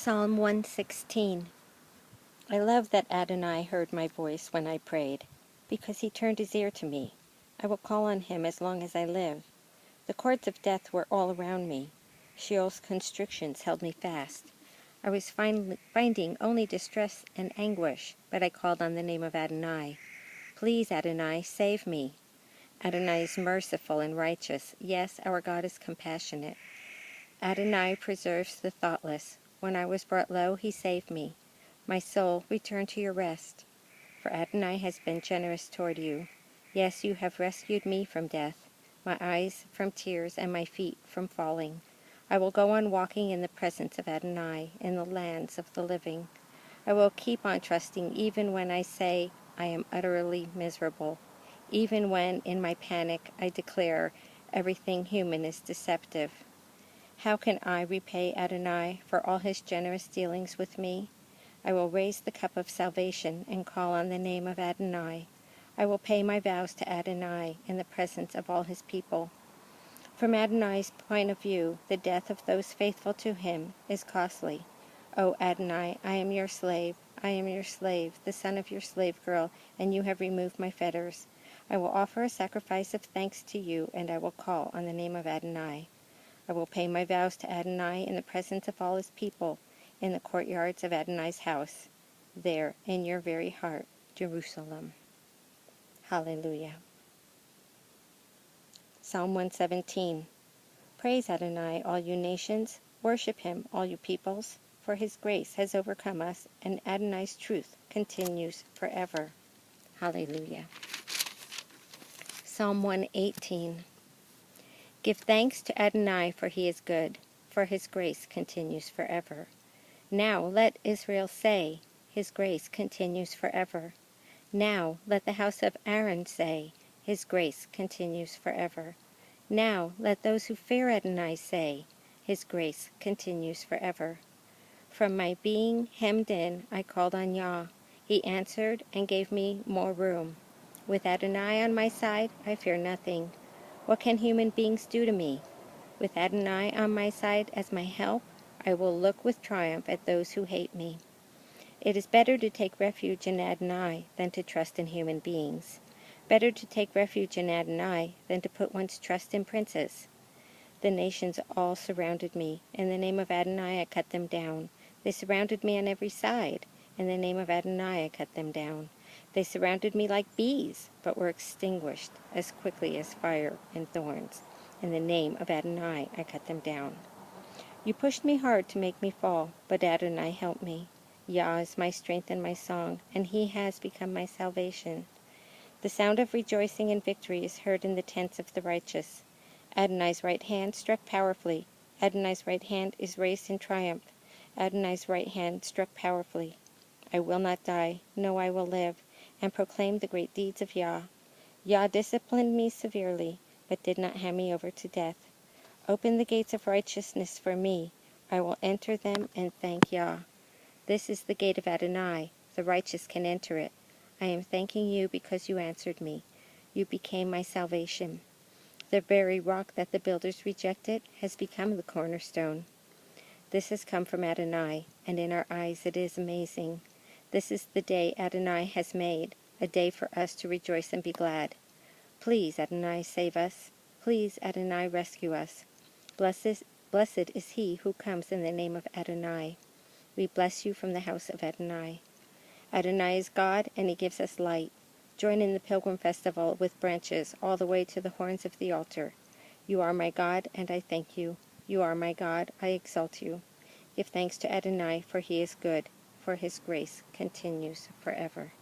Psalm 116. I love that Adonai heard my voice when I prayed, because he turned his ear to me. I will call on him as long as I live. The cords of death were all around me. Sheol's constrictions held me fast. I was finding only distress and anguish, but I called on the name of Adonai. Please, Adonai, save me. Adonai is merciful and righteous. Yes, our God is compassionate. Adonai preserves the thoughtless. When I was brought low, he saved me. My soul, return to your rest. For Adonai has been generous toward you. Yes, you have rescued me from death, my eyes from tears and my feet from falling. I will go on walking in the presence of Adonai in the lands of the living. I will keep on trusting even when I say I am utterly miserable, even when in my panic I declare everything human is deceptive. How can I repay Adonai for all his generous dealings with me? I will raise the cup of salvation and call on the name of Adonai. I will pay my vows to Adonai in the presence of all his people. From Adonai's point of view, the death of those faithful to him is costly. O Adonai, I am your slave. I am your slave, the son of your slave girl, and you have removed my fetters. I will offer a sacrifice of thanks to you, and I will call on the name of Adonai. I will pay my vows to Adonai in the presence of all his people, in the courtyards of Adonai's house, there in your very heart, Jerusalem. Hallelujah. Psalm 117. Praise Adonai, all you nations. Worship him, all you peoples. For his grace has overcome us, and Adonai's truth continues forever. Hallelujah. Psalm 118. Give thanks to Adonai, for he is good, for his grace continues forever. Now let Israel say, his grace continues forever. Now let the house of Aaron say, his grace continues forever. Now let those who fear Adonai say, his grace continues forever. From my being hemmed in, I called on Yah. He answered and gave me more room. With Adonai on my side, I fear nothing. What can human beings do to me? With Adonai on my side as my help, I will look with triumph at those who hate me. It is better to take refuge in Adonai than to trust in human beings. Better to take refuge in Adonai than to put one's trust in princes. The nations all surrounded me. In the name of Adonai I cut them down. They surrounded me on every side. In the name of Adonai I cut them down. They surrounded me like bees, but were extinguished as quickly as fire and thorns. In the name of Adonai I cut them down. You pushed me hard to make me fall, but Adonai helped me. Yah is my strength and my song, and he has become my salvation. The sound of rejoicing and victory is heard in the tents of the righteous. Adonai's right hand struck powerfully. Adonai's right hand is raised in triumph. Adonai's right hand struck powerfully. I will not die, no, I will live, and proclaim the great deeds of Yah. Yah disciplined me severely, but did not hand me over to death. Open the gates of righteousness for me. I will enter them and thank Yah. This is the gate of Adonai. The righteous can enter it. I am thanking you because you answered me. You became my salvation. The very rock that the builders rejected has become the cornerstone. This has come from Adonai, and in our eyes it is amazing. This is the day Adonai has made, a day for us to rejoice and be glad. Please, Adonai, save us. Please, Adonai, rescue us. Blessed is he who comes in the name of Adonai. We bless you from the house of Adonai. Adonai is God, and he gives us light. Join in the pilgrim festival with branches all the way to the horns of the altar. You are my God, and I thank you. You are my God, I exalt you. Give thanks to Adonai, for he is good, for his grace continues forever.